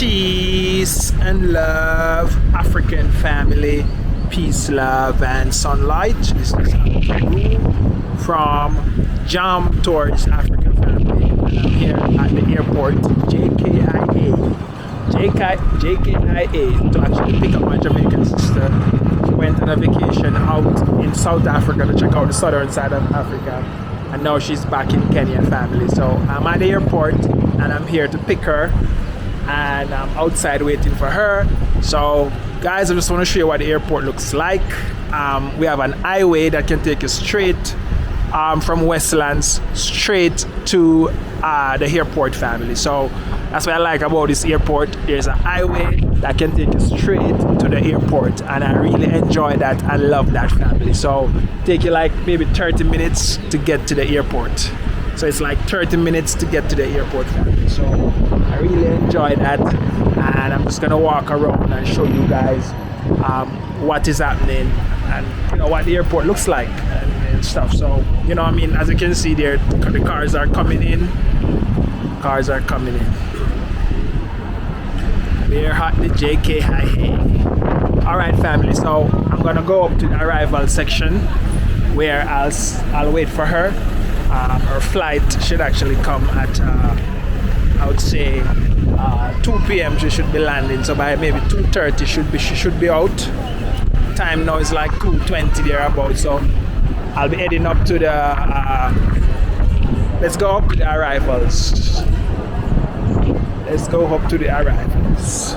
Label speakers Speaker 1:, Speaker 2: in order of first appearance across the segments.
Speaker 1: Peace and love, African family. Peace, love, and sunlight. This is from Jam Tours African family. And I'm here at the airport, JKIA, to actually pick up my Jamaican sister. She went on a vacation out in South Africa to check out the southern side of Africa. And now she's back in Kenya family. So I'm at the airport and I'm here to pick her. And I'm outside waiting for her. So guys, I just want to show you what the airport looks like. We have an highway that can take you straight from Westlands straight to the airport family. So that's what I like about this airport. There's a highway that can take you straight to the airport, and I really enjoy that. I love that family. So take you like maybe 30 minutes to get to the airport. So it's like 30 minutes to get to the airport family. So I really enjoy that, and I'm just gonna walk around and show you guys what is happening and what the airport looks like and stuff. So I mean, as you can see there, the cars are coming in. Cars are coming in. We're at the JKIA. All right, family. So I'm gonna go up to the arrival section where I'll wait for her. Her flight should actually come at I would say 2 p.m. she should be landing. So by maybe 2:30 she should be out. Time now is like 2:20 thereabouts. So I'll be heading up to the let's go up to the arrivals. Let's go up to the arrivals.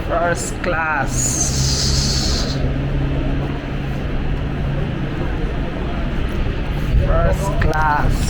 Speaker 1: First class. First class.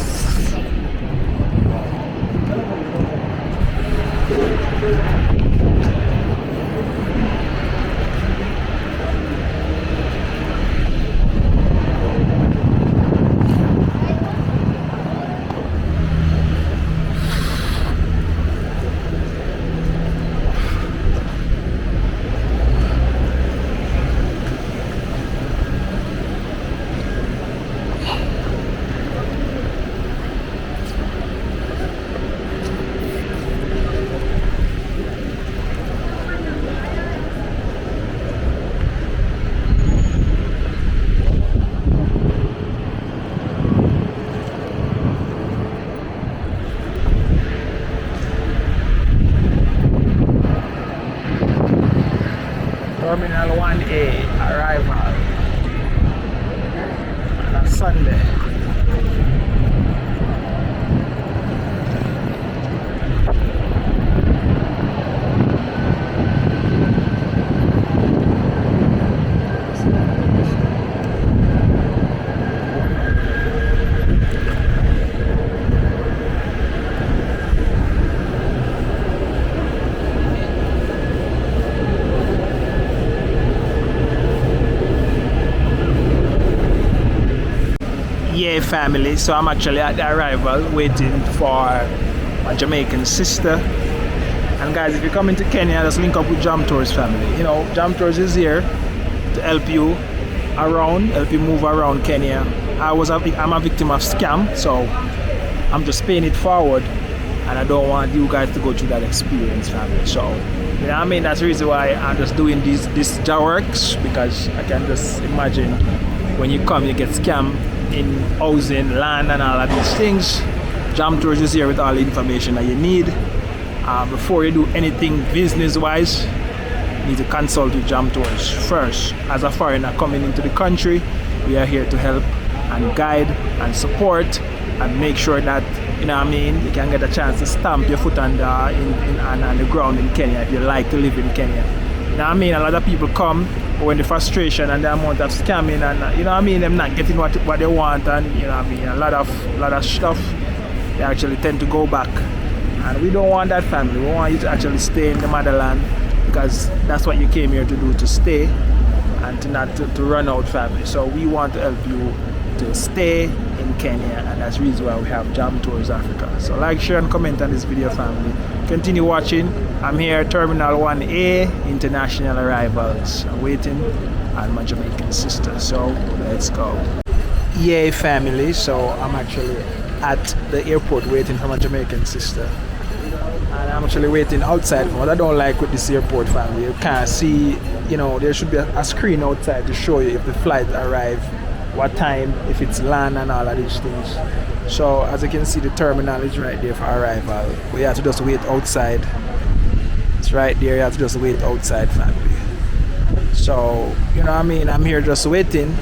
Speaker 1: Terminal 1A arrival on a Sunday. Yeah, family. So I'm actually at the arrival waiting for my Jamaican sister. And guys, if you're coming to Kenya, just link up with Jam Tours family. Jam Tours is here to help you around, help you move around Kenya. I'm a victim of scam, so I'm just paying it forward, and I don't want you guys to go through that experience, family. So I mean, that's the reason why I'm just doing this Jamrock, because I can just imagine when you come, you get scammed in housing, land, and all of these things. Jam Tours is here with all the information that you need. Before you do anything business-wise, you need to consult with Jam Tours first. As a foreigner coming into the country, we are here to help and guide and support and make sure that you can get a chance to stamp your foot on the ground in Kenya if you like to live in Kenya. A lot of people come when the frustration and the amount of scamming and them not getting what they want, and a lot of stuff, they actually tend to go back And we don't want that, family. We want you to actually stay in the motherland, because that's what you came here to do, to stay and to not to run out, family. So we want to help you to stay in Kenya, and that's the reason why we have Jam Tours Africa. So like, share and comment on this video, family. Continue watching. I'm here at Terminal 1A, international arrivals. I'm waiting on my Jamaican sister, so let's go. Yay, family. So I'm actually at the airport waiting for my Jamaican sister, and I'm actually waiting outside. What I don't like with this airport, family, you can't see, you know, there should be a screen outside to show you if the flight arrived, what time, if it's land and all of these things. So as you can see, the terminal is right there for arrival. We have to just wait outside. It's right there, you have to just wait outside, family. So, you know what I mean, I'm here just waiting.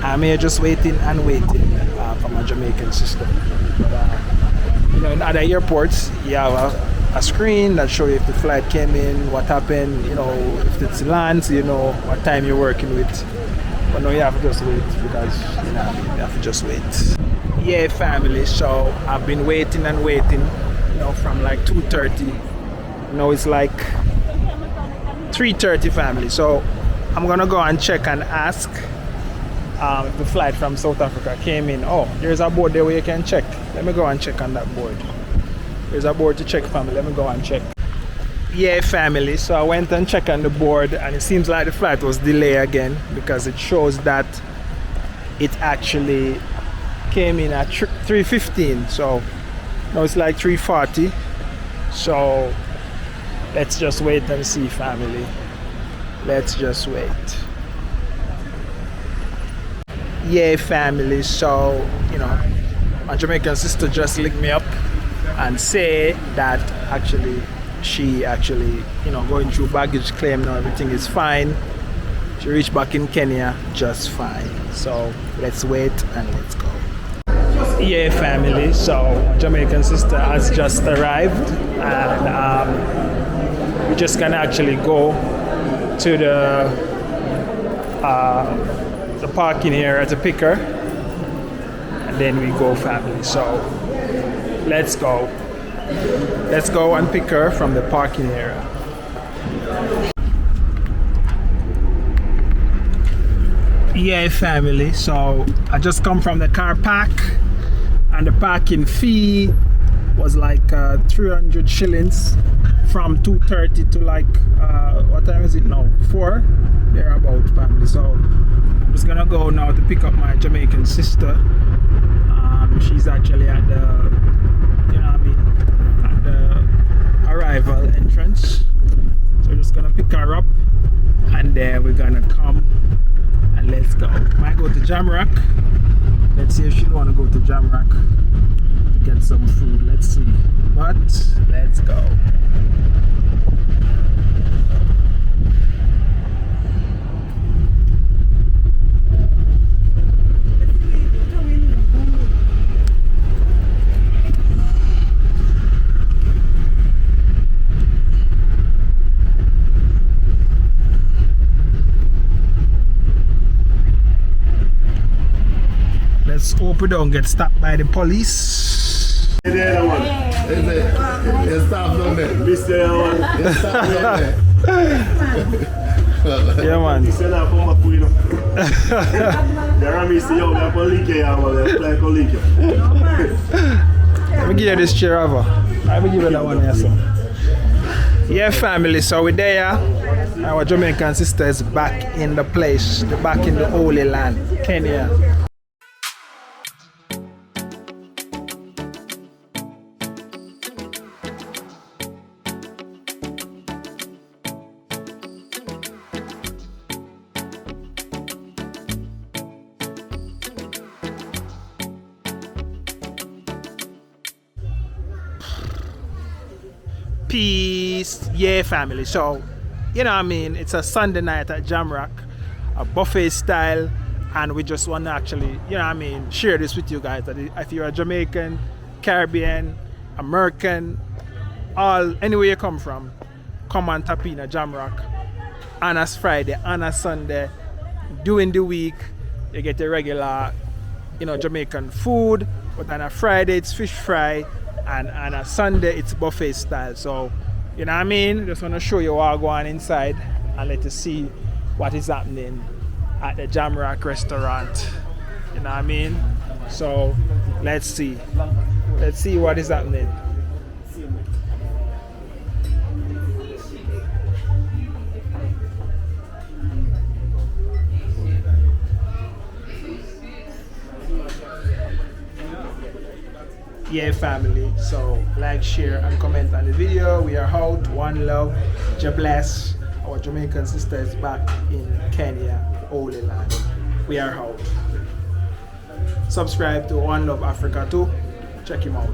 Speaker 1: I'm here just waiting and waiting for my Jamaican sister. You know, in other airports, you have a screen that shows you if the flight came in, what happened, you know, if it's land, so you know what time you're working with. But no, you have to just wait, because, you know, you have to just wait. Yeah, family, so I've been waiting and waiting, you know, from like 2:30. Now it's like 3:30, family. So I'm gonna go and check and ask if the flight from South Africa came in. Oh, there's a board there where you can check. Let me go and check on that board. There's a board to check, family. Let me go and check. Yeah, family, so I went and checked on the board, and it seems like the flight was delayed again, because it shows that it actually came in at 3:15. So now it's like 3:40. So let's just wait and see, family. Let's just wait. Yeah, family, so, you know, my Jamaican sister just linked me up and say that she actually, you know, going through baggage claim now, everything is fine. She reached back in Kenya just fine. So let's wait and let's go. Yeah, family, so my Jamaican sister has just arrived, and we're just gonna actually go to the parking area to pick her, and then we go, family. So let's go and pick her from the parking area. Yeah, family, so I just come from the car park, and the parking fee was like 300 shillings from 2:30 to like what time is it now, 4 thereabout, family. So I'm just gonna go now to pick up my Jamaican sister. She's actually at the, you know what I mean, at the arrival entrance. So we're just gonna pick her up, and then we're gonna come and let's go. Might go to Jamrock. Let's see if she wanna go to Jamrock to get some food. Let's see. But let's go. Let's hope we don't get stopped by the police.
Speaker 2: The other one. It's stop down there. Mr. One. It's stop down there.
Speaker 1: Yeah, man.
Speaker 2: He said I'm from Mapuino. There are Mr. Young, I'm from Leaky. I'm from Leaky.
Speaker 1: Let me give you this chair over. Let me give you that one here, so. Yeah, family, so we're there. Our Jamaican sister is back in the place, back in the Holy Land, Kenya. Peace. Yeah, family, so you know what I mean, it's a Sunday night at Jamrock, a buffet style, and we just want to actually, you know what I mean, share this with you guys, that if you're a Jamaican, Caribbean, American, anywhere you come from, come and tap in a Jamrock on a Friday, on a Sunday, during the week. You get a regular, you know, Jamaican food, but on a Friday it's fish fry and on Sunday it's buffet style. So, you know what I mean? Just want to show you what I go on inside and let you see what is happening at the Jamrock restaurant. You know what I mean? So let's see what is happening. Yeah, family, so like, share and comment on the video. We are out. One love. Ja bless. Our Jamaican sister is back in Kenya, Holy Land. We are out. Subscribe to One Love Africa too. Check him out.